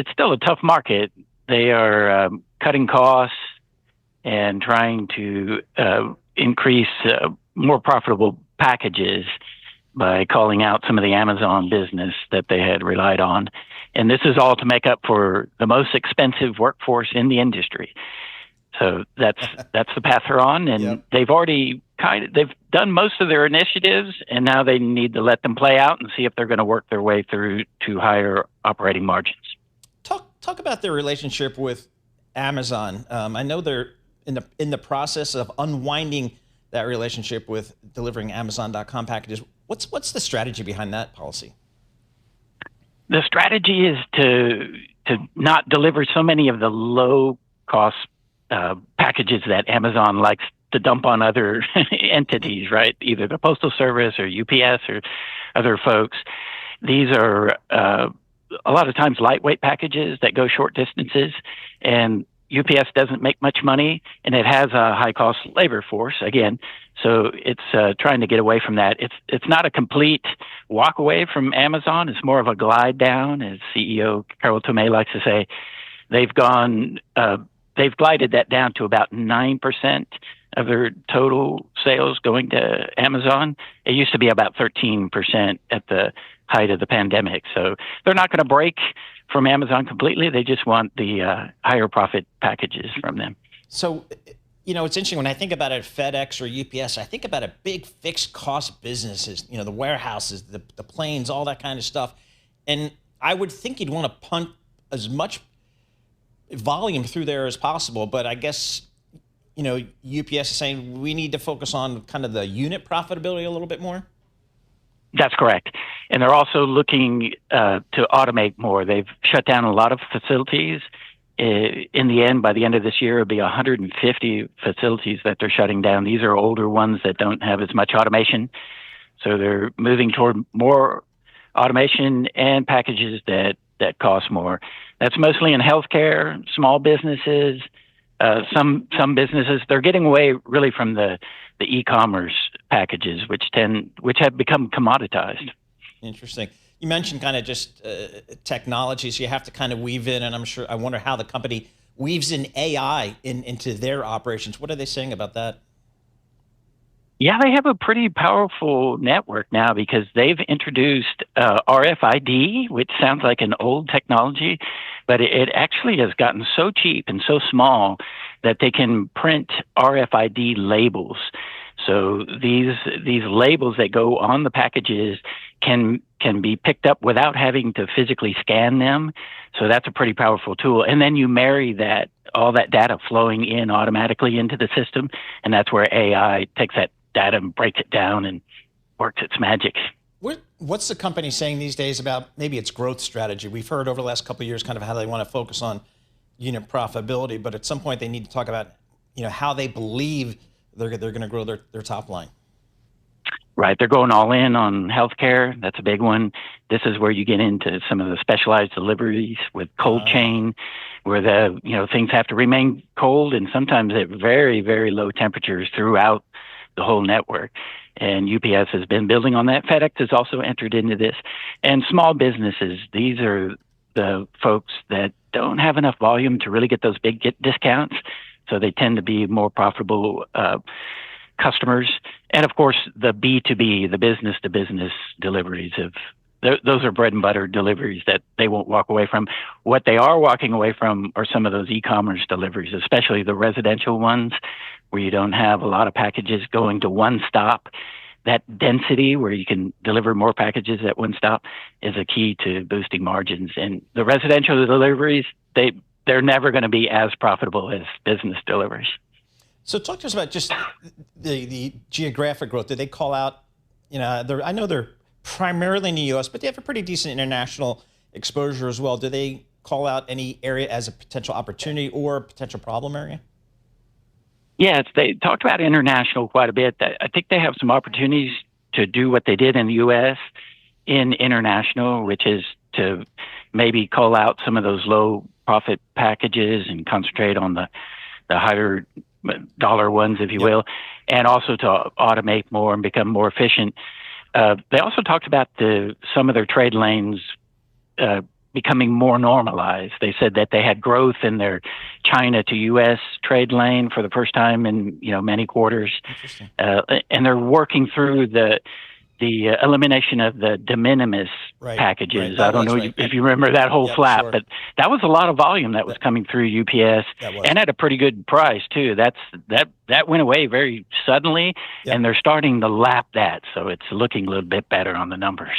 it's still a tough market. They are cutting costs and trying to increase more profitable packages by calling out some of the Amazon business that they had relied on. And this is all to make up for the most expensive workforce in the industry. So that's the path they're on, and Yep. they've done most of their initiatives, and now they need to let them play out and see if they're going to work their way through to higher operating margins. Talk about their relationship with Amazon. I know they're in the process of unwinding that relationship with delivering Amazon.com packages. What's the strategy behind that policy? The strategy is to not deliver so many of the low cost packages that Amazon likes to dump on other entities, right? Either the Postal Service or UPS or other folks. These are a lot of times lightweight packages that go short distances, and UPS doesn't make much money, and it has a high cost labor force again. So it's trying to get away from that. It's not a complete walk away from Amazon. It's more of a glide down, as CEO Carol Tomei likes to say. They've glided that down to about 9% of their total sales going to Amazon. It used to be about 13% at the height of the pandemic. So they're not going to break from Amazon completely. They just want the higher profit packages from them. So, it's interesting when I think about it, FedEx or UPS, I think about a big fixed cost businesses, the warehouses, the planes, all that kind of stuff. And I would think you'd want to punt as much volume through there as possible. But I guess, UPS is saying we need to focus on kind of the unit profitability a little bit more. That's correct. And they're also looking to automate more. They've shut down a lot of facilities. In the end, by the end of this year, it'll be 150 facilities that they're shutting down. These are older ones that don't have as much automation. So they're moving toward more automation and packages that cost more. That's mostly in healthcare, small businesses, some businesses. They're getting away really from the e-commerce packages, which have become commoditized. Interesting. You mentioned kind of just technologies you have to kind of weave in, and I wonder how the company weaves in AI into their operations. What are they saying about that? Yeah, they have a pretty powerful network now because they've introduced RFID, which sounds like an old technology, but it actually has gotten so cheap and so small that they can print RFID labels. So these labels that go on the packages can be picked up without having to physically scan them. So that's a pretty powerful tool. And then you marry all that data flowing in automatically into the system, and that's where AI takes that data and breaks it down and works its magic. What's the company saying these days about maybe its growth strategy? We've heard over the last couple of years kind of how they want to focus on unit profitability, but at some point they need to talk about how they believe they're going to grow their top line. Right. They're going all in on healthcare. That's a big one. This is where you get into some of the specialized deliveries with cold chain, where things have to remain cold and sometimes at very, very low temperatures throughout the whole network. And UPS has been building on that. FedEx has also entered into this. And small businesses, these are the folks that don't have enough volume to really get those big discounts. So they tend to be more profitable customers. And of course, the B2B, the business to business deliveries those are bread and butter deliveries that they won't walk away from. What they are walking away from are some of those e-commerce deliveries, especially the residential ones where you don't have a lot of packages going to one stop. That density where you can deliver more packages at one stop is a key to boosting margins. And the residential deliveries, they're never going to be as profitable as business deliveries. So talk to us about just the geographic growth. Did they call out, I know they're primarily in the U.S., but they have a pretty decent international exposure as well. Do they call out any area as a potential opportunity or a potential problem area? Yes, they talked about international quite a bit. I think they have some opportunities to do what they did in the U.S. in international, which is to maybe call out some of those low profit packages and concentrate on the higher dollar ones, if you will, and also to automate more and become more efficient. They also talked about some of their trade lanes becoming more normalized. They said that they had growth in their China to U.S. trade lane for the first time in many quarters. Interesting. And they're working through the elimination of the de minimis Right, packages. right. I don't know if you remember that whole Yep, flap, sure. but that was a lot of volume that was coming through UPS, That was. and at a pretty good price too. That went away very suddenly, Yep. and they're starting to lap that, so it's looking a little bit better on the numbers.